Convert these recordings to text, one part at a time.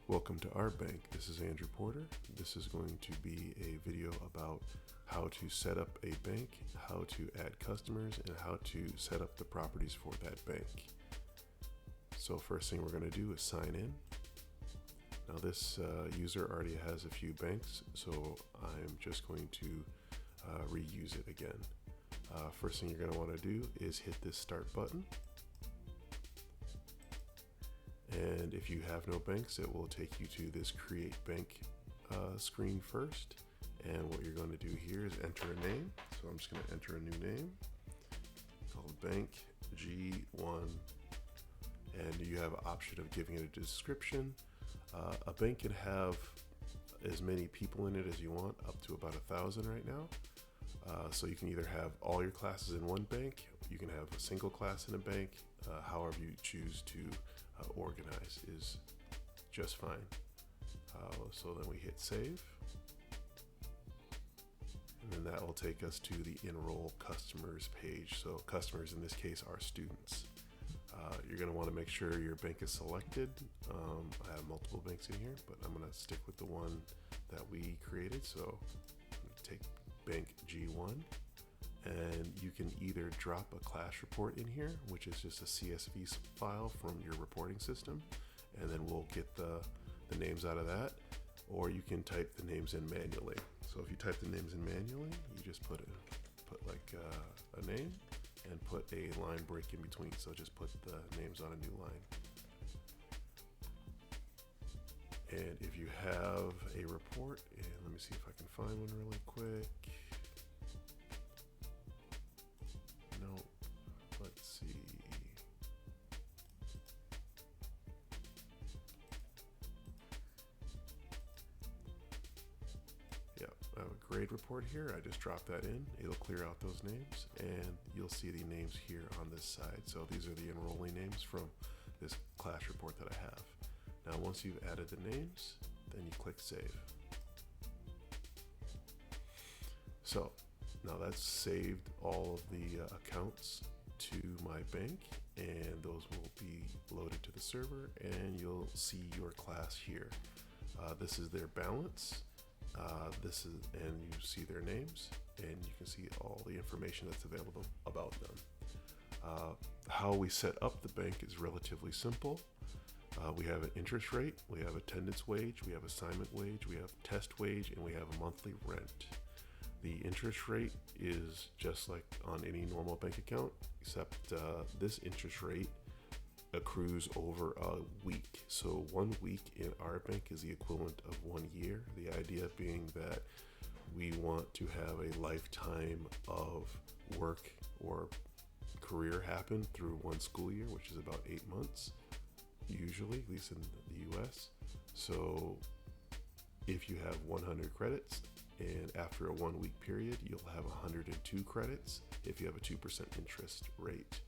Welcome to RBanq. This is Andrew Porter. This is going to be a video about how to set up a bank, how to add customers, and how to set up the properties for that bank. So first thing we're going to do is sign in. Now this user already has a few banks, so I'm just going to reuse it again. First thing you're going to want to do is hit this start button. And if you have no banks, it will take you to this create bank screen first. And what you're going to do here is enter a name. So I'm just going to enter a new name called Bank G1. And you have an option of giving it a description. A bank can have as many people in it as you want, up to about 1,000 right now. So you can either have all your classes in one bank, you can have a single class in a bank, however you choose to organize is just fine. So then we hit save. And then that will take us to the enroll customers page. So customers in this case are students. You're going to want to make sure your bank is selected. I have multiple banks in here, but I'm going to stick with the one that we created. So I'm going to take Bank G1, and you can either drop a class report in here, which is just a CSV file from your reporting system, and then we'll get the names out of that, or you can type the names in manually. So if you type the names in manually, you just put like a name and put a line break in between. So just put the names on a new line. And if you have a report, and let me see if I can find one really quick. No, let's see. Yeah, I have a grade report here. I just drop that in. It'll clear out those names, and you'll see the names here on this side. So these are the enrollee names from this class report that I have. Now, once you've added the names, then you click save. So now that's saved all of the accounts to my bank, and those will be loaded to the server, and you'll see your class here. This is their balance. And you see their names, and you can see all the information that's available about them. How we set up the bank is relatively simple. We have an interest rate, we have attendance wage, we have assignment wage, we have test wage, and we have a monthly rent. The interest rate is just like on any normal bank account, except this interest rate accrues over a week. So 1 week in our bank is the equivalent of 1 year. The idea being that we want to have a lifetime of work or career happen through one school year, which is about 8 months. Usually, at least in the US. So if you have 100 credits, and after a 1 week period, you'll have 102 credits if you have a 2% interest rate.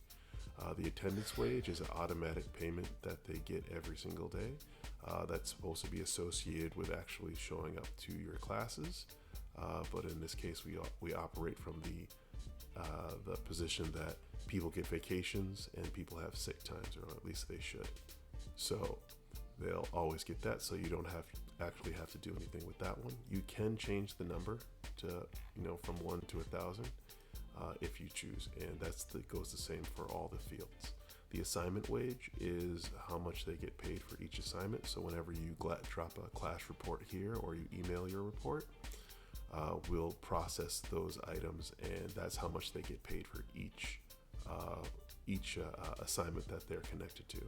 The attendance wage is an automatic payment that they get every single day. That's supposed to be associated with actually showing up to your classes. But in this case, we operate from the position that people get vacations and people have sick times, or at least they should. So they'll always get that, so you don't actually have to do anything with that one. You can change the number to, from 1 to 1,000 if you choose, and goes the same for all the fields. The assignment wage is how much they get paid for each assignment. So whenever you drop a class report here, or you email your report, we'll process those items, and that's how much they get paid for each assignment that they're connected to.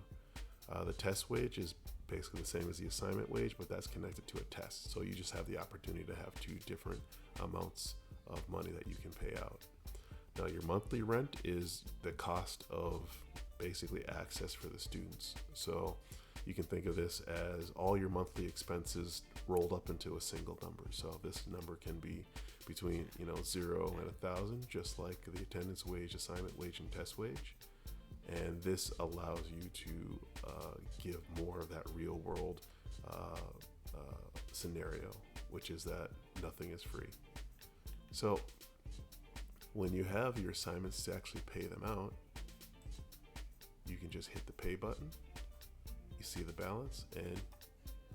The test wage is basically the same as the assignment wage, but that's connected to a test. So you just have the opportunity to have two different amounts of money that you can pay out. Now, your monthly rent is the cost of basically access for the students. So you can think of this as all your monthly expenses rolled up into a single number. So this number can be between 0 and 1,000, just like the attendance wage, assignment wage, and test wage. And this allows you to give more of that real world scenario, which is that nothing is free. So when you have your assignments to actually pay them out, you can just hit the pay button. You see the balance, and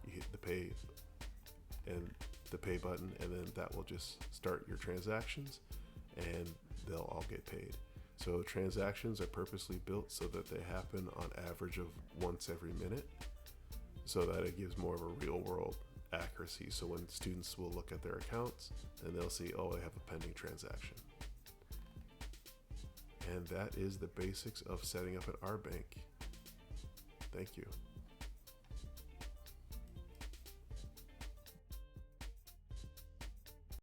you hit the pay button, and then that will just start your transactions, and they'll all get paid. So transactions are purposely built so that they happen on average of once every minute, so that it gives more of a real world accuracy. So when students will look at their accounts, and they'll see, oh, they have a pending transaction. And that is the basics of setting up an RBanq. Thank you.